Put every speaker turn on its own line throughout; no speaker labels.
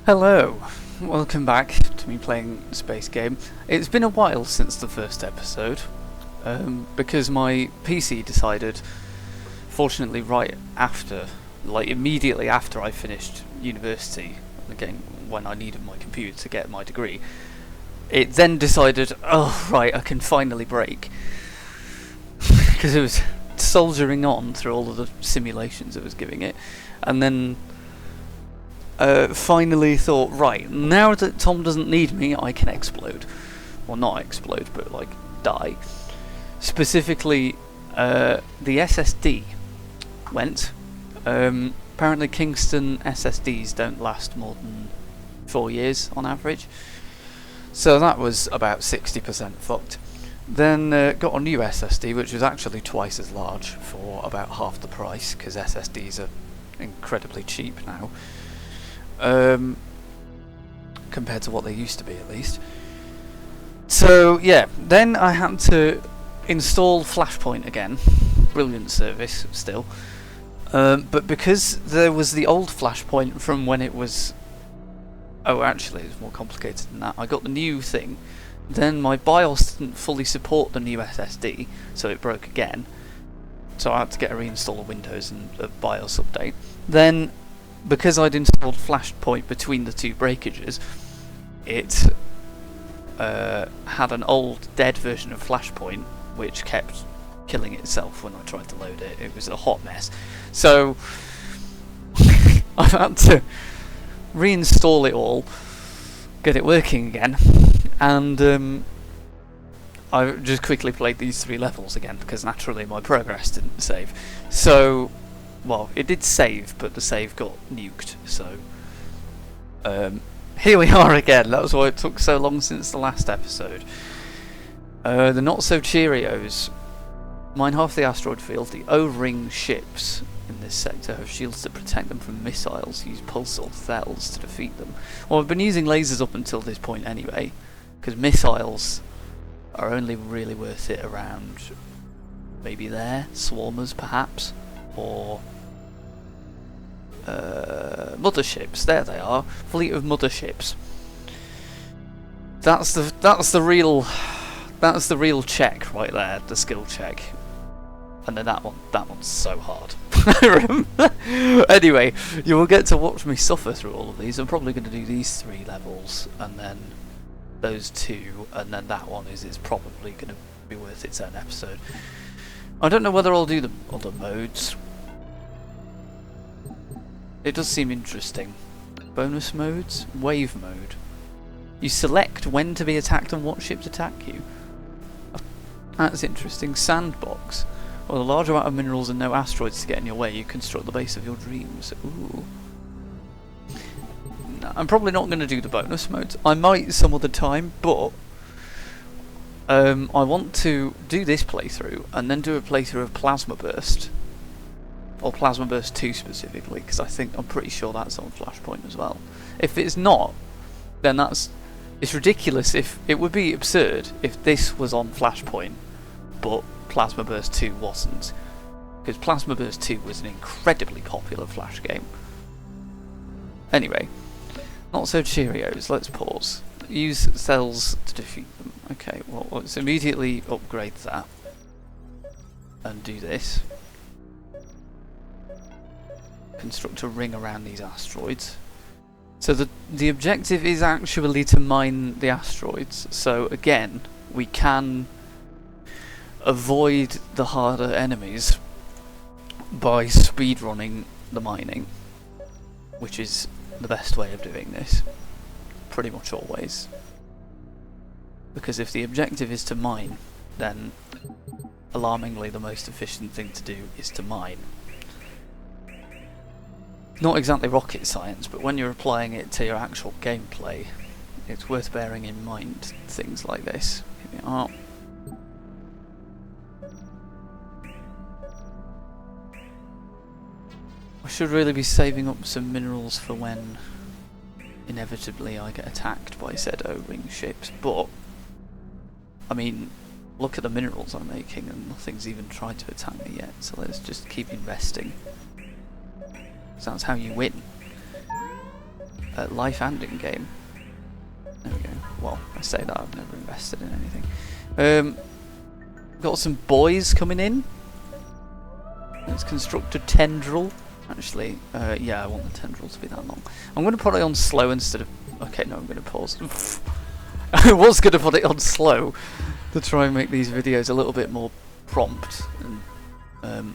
Hello, welcome back to me playing Space Game. It's been a while since the first episode, because my PC decided, fortunately right after, like immediately after I finished university, again when I needed my computer to get my degree, it then decided, oh right, I can finally break, because it was soldiering on through all of the simulations it was giving it, and then finally thought, right, now that Tom doesn't need me, I can explode. Well, not explode, but like die. Specifically, the SSD went. Apparently Kingston SSDs don't last more than 4 years on average. So that was about 60% fucked. Then got a new SSD, which was actually twice as large for about half the price, because SSDs are incredibly cheap now. Compared to what they used to be, at least. So yeah, then I had to install Flashpoint again. Brilliant service still, but because there was the old Flashpoint from when it was, oh actually it's more complicated than that, I got the new thing, then my BIOS didn't fully support the new SSD, so it broke again, so I had to get a reinstall of Windows and a BIOS update. Then because I'd installed Flashpoint between the two breakages, it had an old dead version of Flashpoint which kept killing itself when I tried to load it. It was a hot mess. So I've had to reinstall it all, get it working again, and I just quickly played these 3 levels again because naturally my progress didn't save. So, well, it did save, but the save got nuked, so here we are again. That was why it took so long since the last episode. The not-so-Cheerios mine half the asteroid field. The O-ring ships in this sector have shields that protect them from missiles. Use pulsar cells to defeat them. Well, I've been using lasers up until this point anyway, because missiles are only really worth it around maybe there, swarmers perhaps, or motherships. There they are, fleet of motherships. That's the real check right there, the skill check. And then that one's so hard. Anyway, you will get to watch me suffer through all of these. I'm probably going to do these 3 levels, and then those 2, and then that one is probably going to be worth its own episode. I don't know whether I'll do the other modes. It does seem interesting. Bonus modes? Wave mode. You select when to be attacked and what ships attack you. That's interesting. Sandbox. Well, a large amount of minerals and no asteroids to get in your way, you construct the base of your dreams. Ooh. No, I'm probably not going to do the bonus modes. I might some other time, but I want to do this playthrough and then do a playthrough of Plasma Burst. Or Plasma Burst 2 specifically, because I'm pretty sure that's on Flashpoint as well. If it's not, then it's ridiculous. If it would be absurd if this was on Flashpoint, but Plasma Burst 2 wasn't, because Plasma Burst 2 was an incredibly popular Flash game. Anyway, not-so-Cheerios. Let's pause. Use cells to defeat them. Okay, well let's immediately upgrade that and do this. Construct a ring around these asteroids. So the objective is actually to mine the asteroids. So again, we can avoid the harder enemies by speedrunning the mining, which is the best way of doing this, pretty much always. Because if the objective is to mine, then alarmingly the most efficient thing to do is to mine. Not exactly rocket science, but when you're applying it to your actual gameplay, it's worth bearing in mind things like this. Here we are. I should really be saving up some minerals for when inevitably I get attacked by said O-ring ships, but I mean, look at the minerals I'm making and nothing's even tried to attack me yet, so let's just keep investing. So that's how you win. life and in game. There we go. Well, I say that I've never invested in anything. Got some boys coming in. Let's construct a tendril. Actually, yeah, I want the tendril to be that long. I'm going to put it on slow instead of... Okay, no, I'm going to pause. I was going to put it on slow to try and make these videos a little bit more prompt. And, oh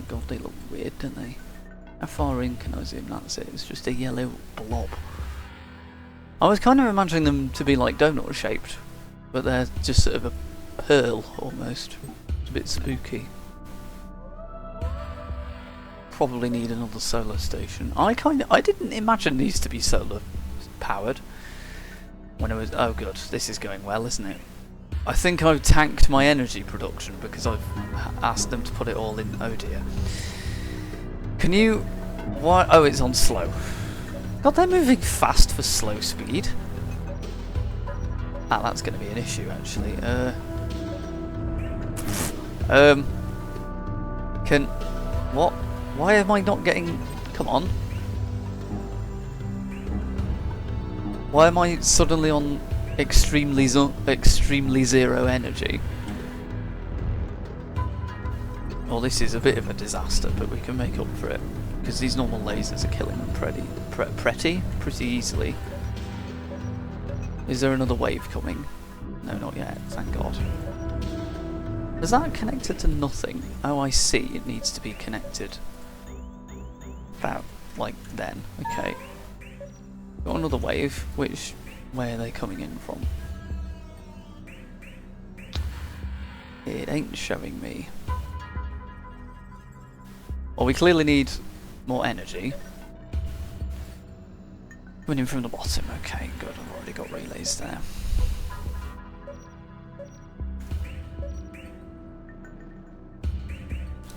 god, they look weird, don't they? How far in can I zoom? That's it. It's just a yellow blob. I was kind of imagining them to be like donut shaped, but they're just sort of a pearl almost. It's a bit spooky. Probably need another solar station. I didn't imagine these to be solar powered when it was. Oh good, this is going well, isn't it? I think I've tanked my energy production because I've asked them to put it all in. Oh dear. Can you? Why? Oh, it's on slow. God, they're moving fast for slow speed. Ah, that's going to be an issue actually. Can what? Why am I not getting? Come on. Why am I suddenly on extremely zero energy? Well, this is a bit of a disaster, but we can make up for it because these normal lasers are killing them pretty easily. Is there another wave coming? No, not yet. Thank God. Is that connected to nothing? Oh, I see. It needs to be connected. About like then. Okay. Got another wave. Where are they coming in from? It ain't showing me. Well, we clearly need more energy. Coming in from the bottom. Okay, good. I've already got relays there.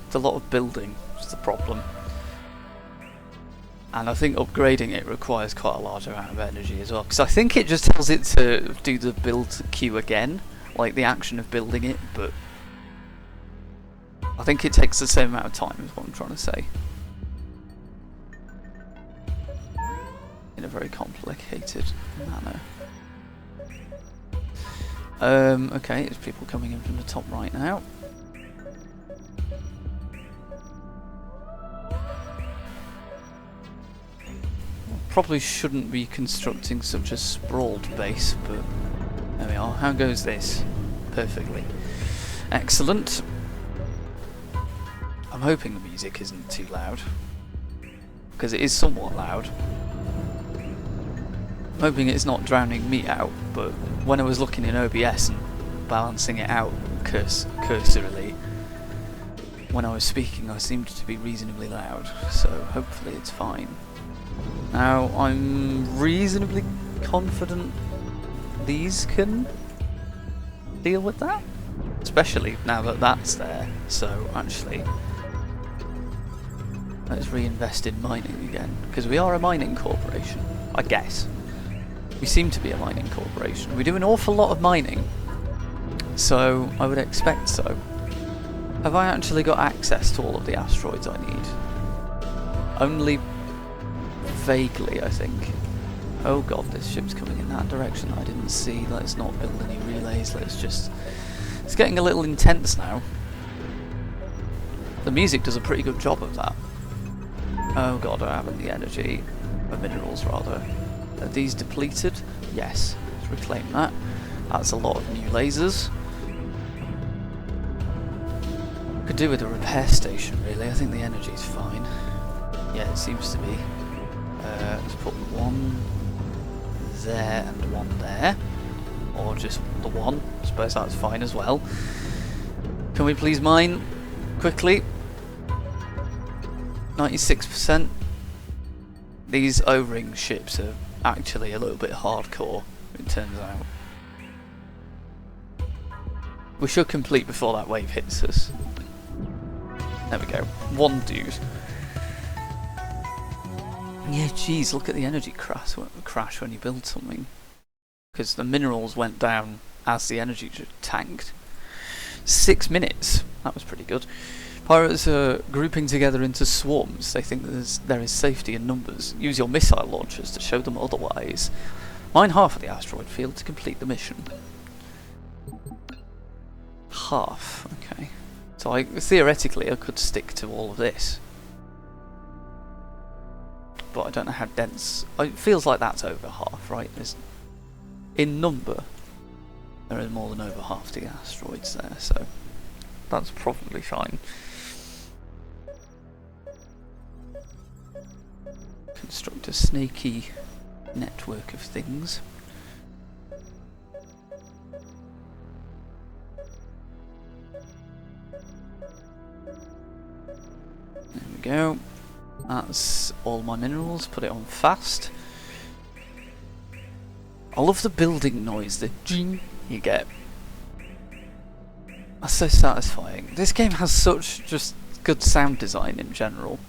It's a lot of building. Is the problem. And I think upgrading it requires quite a large amount of energy as well, because I think it just tells it to do the build queue again, like the action of building it, but I think it takes the same amount of time is what I'm trying to say. In a very complicated manner. Okay, there's people coming in from the top right now. Probably shouldn't be constructing such a sprawled base, but there we are. How goes this? Perfectly. Excellent. I'm hoping the music isn't too loud, because it is somewhat loud. I'm hoping it's not drowning me out, but when I was looking in OBS and balancing it out cursorily, when I was speaking I seemed to be reasonably loud, so hopefully it's fine. Now, I'm reasonably confident these can deal with that, especially now that that's there. So, actually, let's reinvest in mining again, because we are a mining corporation, I guess. We seem to be a mining corporation. We do an awful lot of mining, so I would expect so. Have I actually got access to all of the asteroids I need? Only vaguely, I think. Oh god, this ship's coming in that direction I didn't see. Let's not build any relays, it's getting a little intense now. The music does a pretty good job of that. Oh god, I haven't the energy, or minerals rather. Are these depleted? Yes, let's reclaim that. That's a lot of new lasers. Could do with a repair station really, I think the energy's fine. Yeah, it seems to be. Let's put one there and one there, or just the one. I suppose that's fine as well. Can we please mine quickly? 96%. These O-ring ships are actually a little bit hardcore, it turns out. We should complete before that wave hits us. There we go. One dude. Yeah, geez, look at the energy crash when you build something. Because the minerals went down as the energy tanked. 6 minutes. That was pretty good. Pirates are grouping together into swarms. They think there is safety in numbers. Use your missile launchers to show them otherwise. Mine half of the asteroid field to complete the mission. Half, okay. So theoretically I could stick to all of this. But I don't know how dense. It feels like that's over half, right? In number, there is more than over half the asteroids there, so that's probably fine. Construct a snaky network of things. There we go. That's all my minerals. Put it on fast. I love the building noise, the jing you get. That's so satisfying. This game has such just good sound design in general.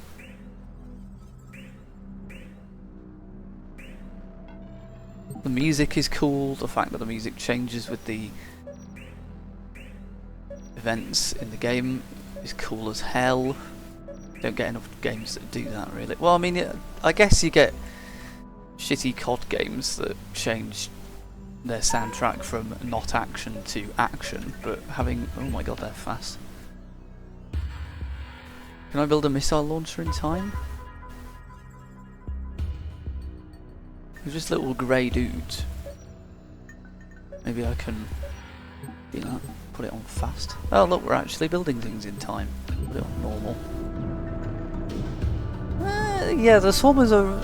The music is cool, the fact that the music changes with the events in the game is cool as hell. Don't get enough games that do that, really. Well, I mean, I guess you get shitty COD games that change their soundtrack from not action to action, but having... oh my god, they're fast. Can I build a missile launcher in time? They're just little grey dudes. Maybe I can do that. Put it on fast. Oh look, we're actually building things in time. Put it on normal. Yeah, the swarmers are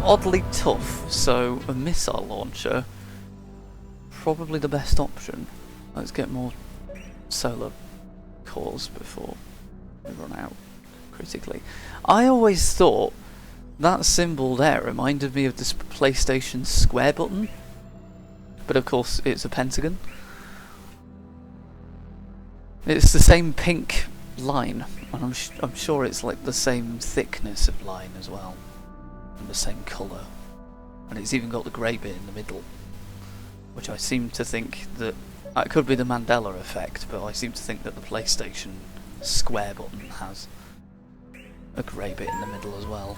oddly tough, so a missile launcher probably the best option. Let's get more solar cores before we run out critically. I always thought that symbol there reminded me of this PlayStation square button, but of course it's a pentagon. It's the same pink line, and I'm sure it's like the same thickness of line as well, and the same colour, and it's even got the grey bit in the middle, which I seem to think that it could be the Mandela effect, but I seem to think that the PlayStation square button has a grey bit in the middle as well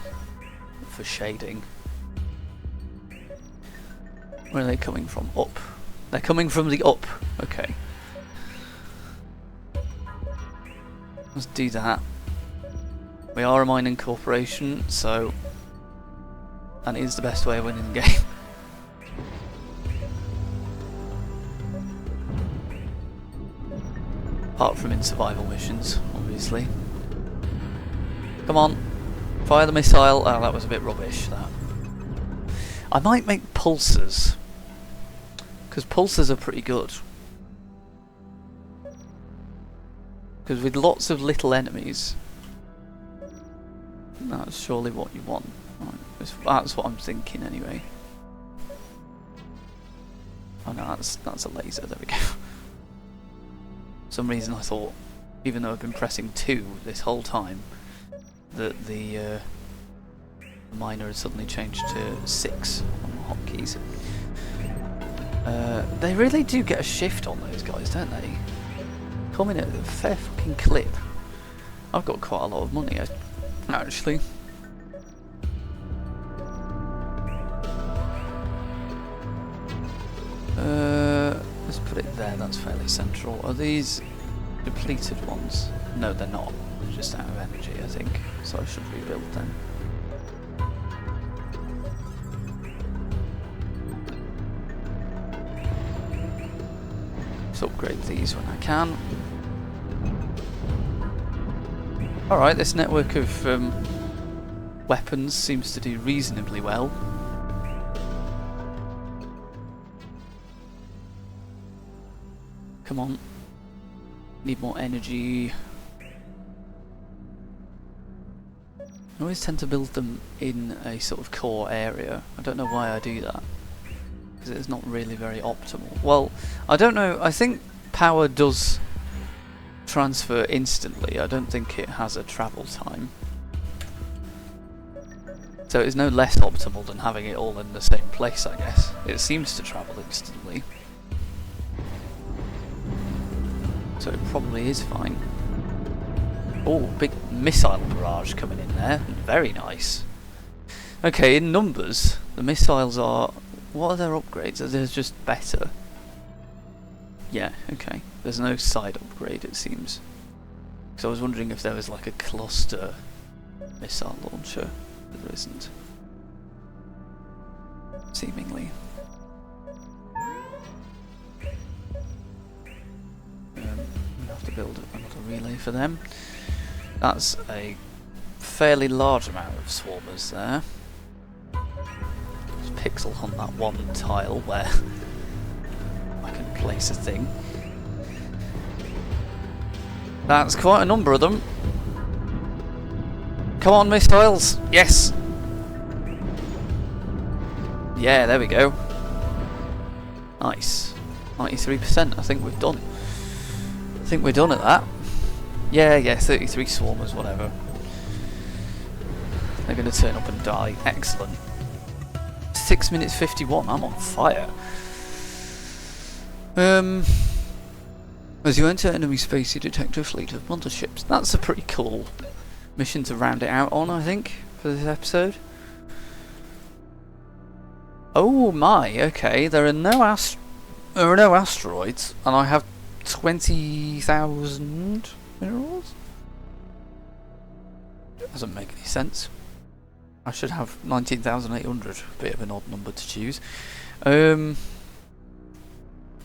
for shading. Where are they coming from? Up. They're coming from the up. Okay. Let's do that. We are a mining corporation, so that is the best way of winning the game. Apart from in survival missions, obviously. Come on, fire the missile. Oh, that was a bit rubbish, that. I might make pulsers, because pulsers are pretty good. Because with lots of little enemies, that's surely what you want. Right, that's what I'm thinking anyway. Oh no, that's a laser, there we go. For some reason I thought, even though I've been pressing 2 this whole time, that the miner had suddenly changed to 6 on the hotkeys. They really do get a shift on those guys, don't they? Coming at a fair fucking clip. I've got quite a lot of money, actually. Let's put it there, that's fairly central. Are these depleted ones? No, they're not. They're just out of energy, I think. So I should rebuild them. Let's upgrade these when I can. Alright, this network of weapons seems to do reasonably well. Come on. Need more energy. I always tend to build them in a sort of core area. I don't know why I do that, because it's not really very optimal. Well, I don't know, I think power does transfer instantly. I don't think it has a travel time. So it's no less optimal than having it all in the same place, I guess. It seems to travel instantly. So it probably is fine. Oh, big missile barrage coming in there. Very nice. Okay, in numbers, the missiles are... What are their upgrades? Are they just better? Yeah, okay. There's no side upgrade, it seems. Because I was wondering if there was like a cluster missile launcher. But there isn't. Seemingly. We have to build another relay for them. That's a fairly large amount of swarmers there. Just pixel hunt that one tile where I can place a thing. That's quite a number of them. Come on, missiles! Yes! Yeah, there we go. Nice. 93%, I think we've done. I think we're done at that. Yeah, 33 swarmers, whatever. They're going to turn up and die. Excellent. 6 minutes 51, I'm on fire. As you enter enemy space, you detect a fleet of motherships. That's a pretty cool mission to round it out on, I think, for this episode. Oh my, okay, there are no asteroids, and I have 20,000 minerals? Doesn't make any sense. I should have 19,800, a bit of an odd number to choose. In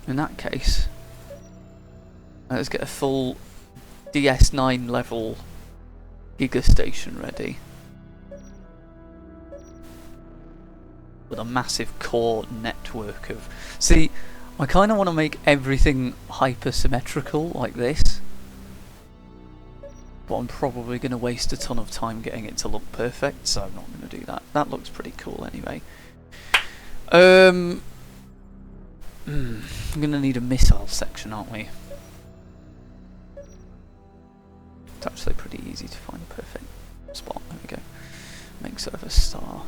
that case, let's get a full DS9 level Giga Station ready. With a massive core network of... See, I kind of want to make everything hyper-symmetrical like this. But I'm probably going to waste a ton of time getting it to look perfect, so I'm not going to do that. That looks pretty cool anyway. I'm going to need a missile section, aren't we? It's actually pretty easy to find a perfect spot. There we go. Makes it of a star.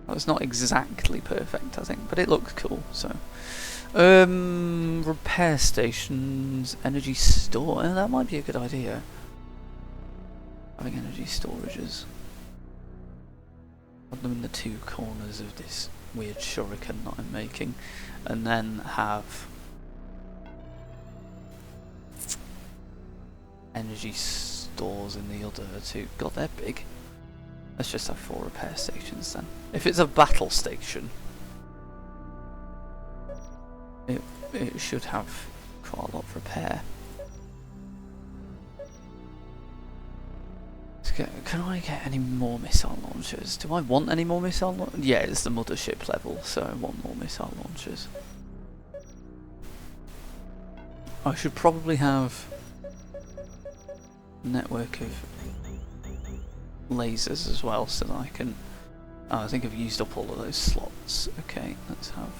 Well, it's not exactly perfect, I think, but it looks cool, so... repair stations, energy store... that might be a good idea. Having energy storages. Put them in the two corners of this weird shuriken that I'm making. And then have... energy stores in the other two. God, they're big. Let's just have 4 repair stations then. If it's a battle station, it should have quite a lot of repair. Can I get any more missile launchers? Do I want any more missile launchers? Yeah, it's the Mothership level, so I want more missile launchers. I should probably have a network of lasers as well, so that I can... Oh, I think I've used up all of those slots. Okay, let's have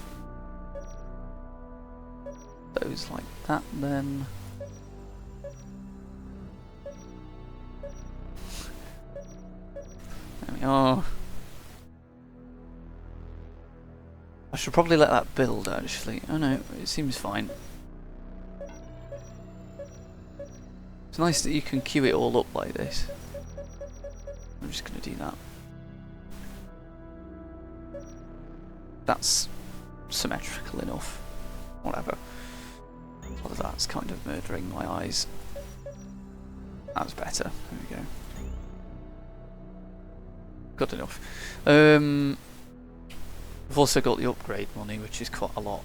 those like that then. There we are. I should probably let that build actually. Oh no, it seems fine. It's nice that you can queue it all up like this. I'm just going to do that. That's symmetrical enough. Whatever. Although that's kind of murdering my eyes. That's better. There we go. Good enough. I've also got the upgrade money, which is quite a lot.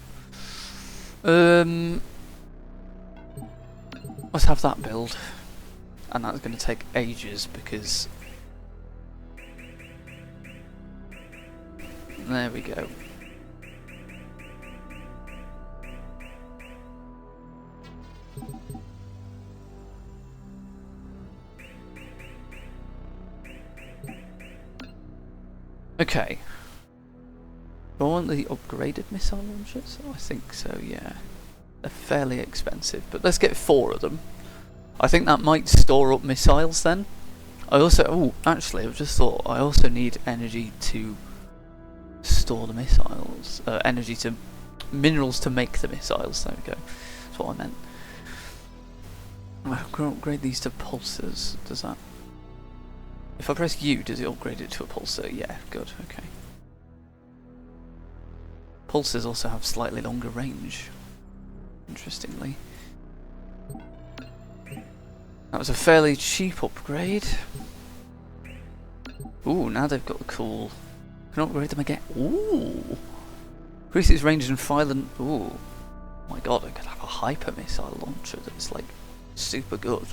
Let's have that build. And that's going to take ages because... There we go. Okay. Do I want the upgraded missile launchers? I think so, yeah. They're fairly expensive, but let's get 4 of them. I think that might store up missiles then. I also... Oh, actually, I've just thought I also need energy to store the missiles. Energy to... Minerals to make the missiles, there we go. That's what I meant. I can upgrade these to pulsars. Does that... If I press U, does it upgrade it to a pulsar? Yeah, good, okay. Pulsars also have slightly longer range, interestingly. That was a fairly cheap upgrade. Ooh, now they've got the cool... Can I upgrade them again? Ooh! Increases range and fire and... Ooh. Oh my god, I could have a hyper missile launcher that's like super good.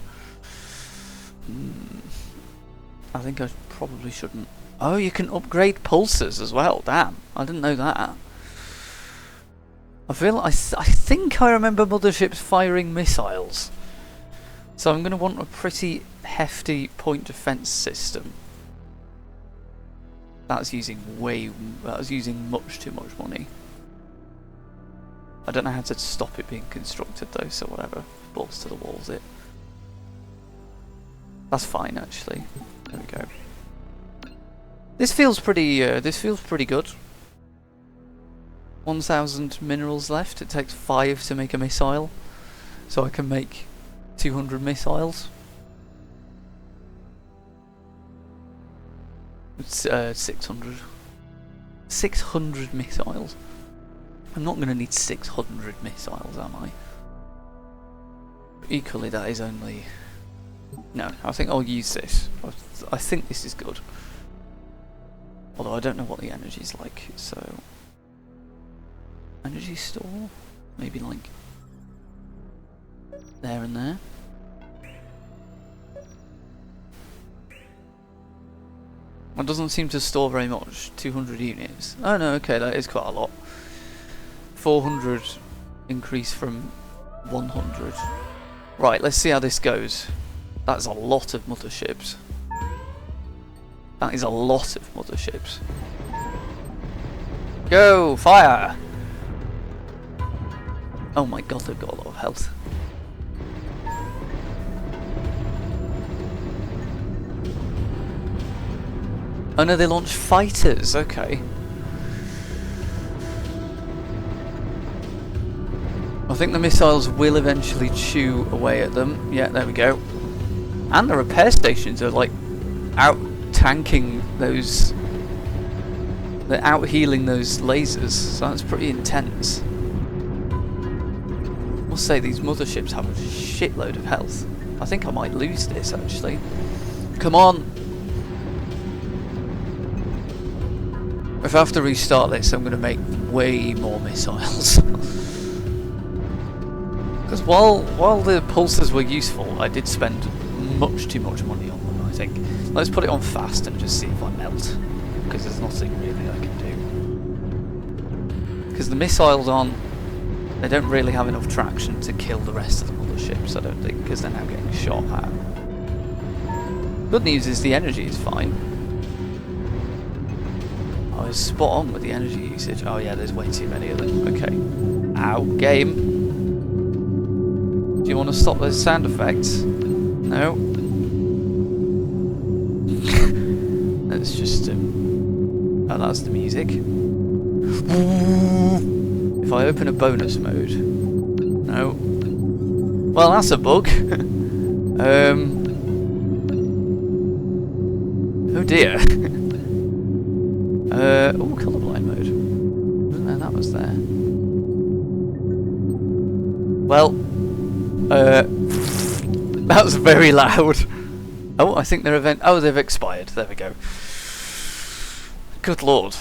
I think I probably shouldn't. Oh, you can upgrade pulsars as well. Damn, I didn't know that. I think I remember Motherships firing missiles, so I'm going to want a pretty hefty point defense system. That's using much too much money. I don't know how to stop it being constructed though, so whatever. Balls to the walls it. That's fine actually. There we go. This feels pretty good. 1,000 minerals left. It takes 5 to make a missile. So I can make 200 missiles. It's 600. 600 missiles. I'm not going to need 600 missiles, am I? Equally, that is only... No, I think I'll use this. I think this is good. Although I don't know what the energy's like, so... Energy store? Maybe like... there and there. It doesn't seem to store very much. 200 units. Oh no, okay, that is quite a lot. 400 increase from 100. Right, let's see how this goes. That's a lot of motherships. That is a lot of motherships. Go! Fire! Oh my god, they've got a lot of health. Oh no, they launch fighters, okay. I think the missiles will eventually chew away at them. Yeah, there we go. And the repair stations are like out tanking those... They're out healing those lasers, so that's pretty intense. I must say these motherships have a shitload of health. I think I might lose this actually. Come on! If I have to restart this, I'm going to make way more missiles. Because while the pulsars were useful, I did spend much too much money on them, I think. Let's put it on fast and just see if I melt. Because there's nothing really I can do. Because the missiles aren't... They don't really have enough traction to kill the rest of the motherships, I don't think, because they're now getting shot at. Good news is the energy is fine. I was spot on with the energy usage. Oh yeah, there's way too many of them. Okay. Ow, game. Do you want to stop those sound effects? No. Let's just... oh, that's the music. If I open a bonus mode... No. Well, that's a bug. Oh dear. Oh, colourblind mode. Didn't know that was there. Well... that was very loud. Oh, I think their oh, they've expired. There we go. Good lord.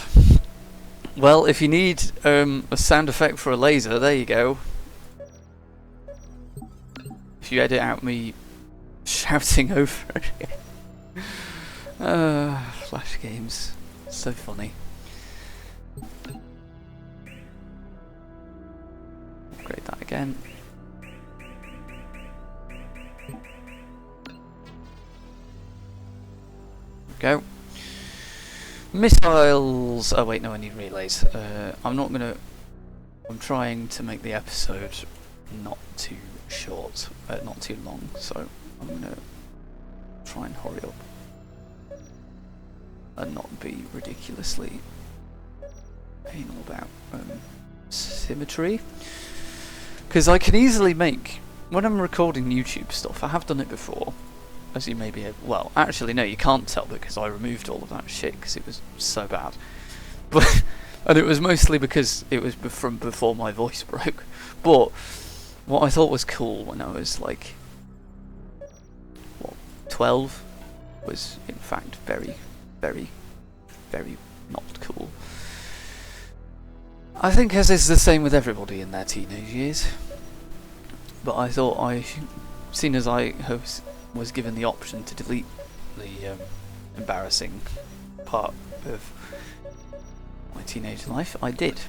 Well, if you need a sound effect for a laser, there you go. If you edit out me shouting over it. Flash games. So funny. Upgrade that again. Go. Missiles! Oh wait, no, I need relays. I'm trying to make the episode not too short, not too long, so I'm gonna try and hurry up and not be ridiculously anal about symmetry. Because I can easily make when I'm recording YouTube stuff, I have done it before, as you may be able... Well, actually no, you can't tell because I removed all of that shit because it was so bad. But and it was mostly because it was from before my voice broke. But what I thought was cool when I was like, what, 12, was in fact very, very, very not cool. I think as is the same with everybody in their teenage years. But I thought seeing as I was given the option to delete the embarrassing part of my teenage life, I did.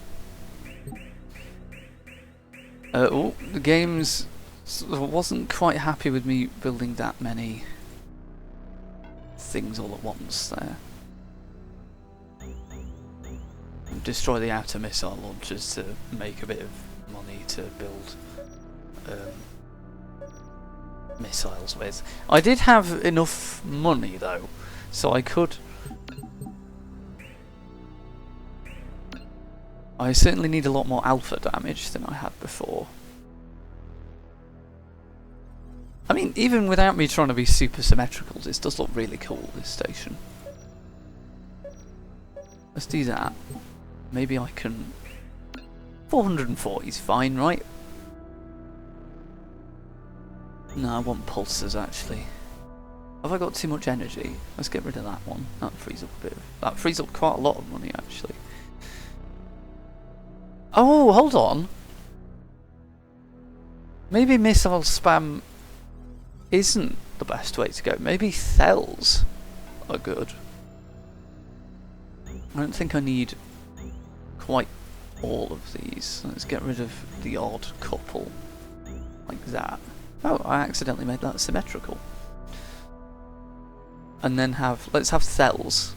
The games wasn't quite happy with me building that many things all at once there. Destroy the outer missile launchers to make a bit of money to build missiles with. I did have enough money though, so I could... I certainly need a lot more alpha damage than I had before. I mean, even without me trying to be super symmetrical, this does look really cool, this station. Let's do that. Maybe I can... 440 is fine, right? No, I want pulsers actually. Have I got too much energy? Let's get rid of that one. That frees up a bit. That frees up quite a lot of money actually. Oh, hold on. Maybe missile spam isn't the best way to go. Maybe cells are good. I don't think I need quite all of these. Let's get rid of the odd couple like that. Oh, I accidentally made that symmetrical. And then let's have cells.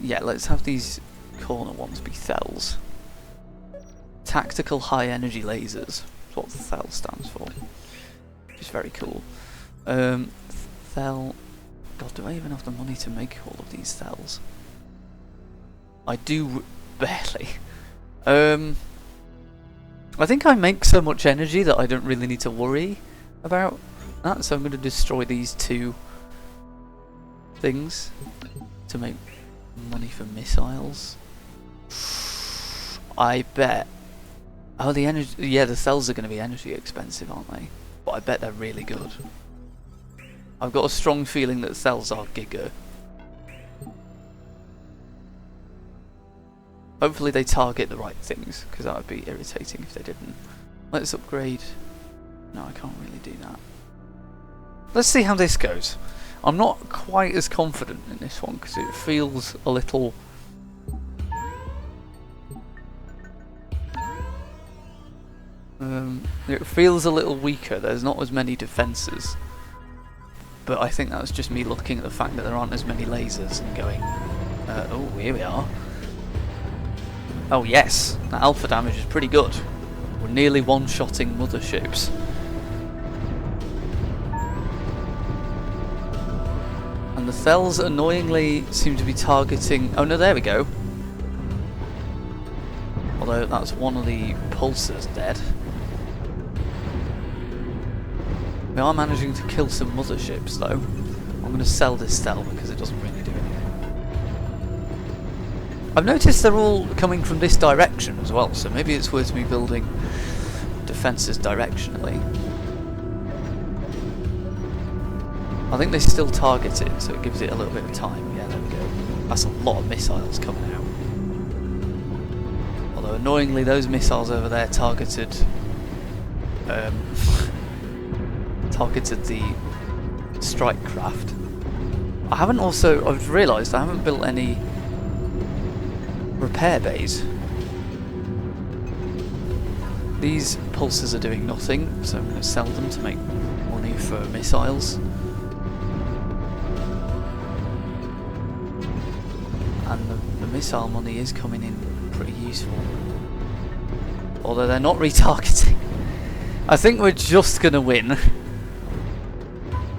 Yeah, let's have these corner ones be cells. Tactical high energy lasers. That's what cell stands for. Which is very cool. Cell. God, do I even have the money to make all of these cells? I do barely. I think I make so much energy that I don't really need to worry about that, so I'm going to destroy these two things to make money for missiles. I bet... Oh, the energy... Yeah, the cells are going to be energy expensive, aren't they? But I bet they're really good. I've got a strong feeling that cells are giga. Hopefully they target the right things, because that would be irritating if they didn't. Let's upgrade... No, I can't really do that. Let's see how this goes. I'm not quite as confident in this one, because it feels a little... it feels a little weaker, there's not as many defences. But I think that's just me looking at the fact that there aren't as many lasers and going... oh, here we are. Oh yes, that alpha damage is pretty good. We're nearly one-shotting motherships. And the cells annoyingly seem to be targeting... Oh no, there we go. Although that's one of the pulsars dead. We are managing to kill some motherships though. I'm going to sell this cell because it doesn't really do anything. I've noticed they're all coming from this direction as well, so maybe it's worth me building defences directionally. I think they still target it, so it gives it a little bit of time. Yeah, there we go. That's a lot of missiles coming out. Although annoyingly those missiles over there targeted targeted the strike craft. I've realised I haven't built any repair bays. These pulsers are doing nothing, so I'm going to sell them to make money for missiles. And the missile money is coming in pretty useful. Although they're not retargeting. I think we're just going to win.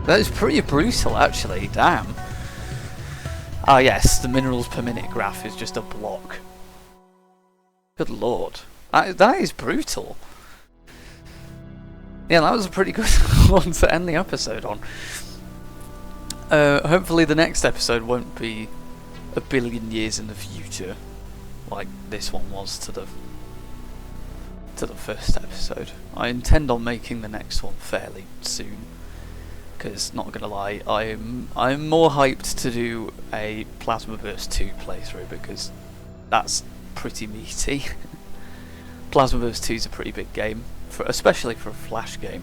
That is pretty brutal actually, damn. Ah yes, the minerals per minute graph is just a block. Good lord. That is brutal. yeah, that was a pretty good one to end the episode on. Hopefully the next episode won't be a billion years in the future, like this one was to the first episode. I intend on making the next one fairly soon, because not gonna lie, I'm more hyped to do a Plasmaverse 2 playthrough because that's pretty meaty. Plasmaverse 2 is a pretty big game, especially for a Flash game.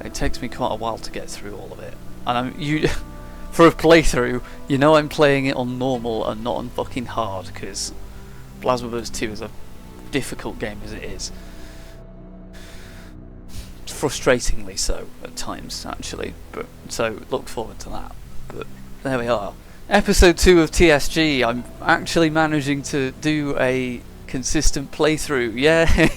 It takes me quite a while to get through all of it, and for a playthrough, you know I'm playing it on normal and not on fucking hard, because Plasmaverse 2 is a difficult game as it is. Frustratingly so at times, actually. But so look forward to that. But there we are. Episode 2 of TSG. I'm actually managing to do a consistent playthrough. Yeah.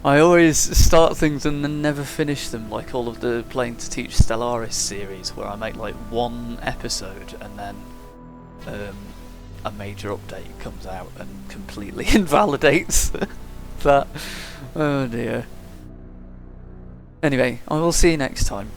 I always start things and then never finish them, like all of the Playing to Teach Stellaris series, where I make like one episode and then a major update comes out and completely invalidates that. Oh dear. Anyway, I will see you next time.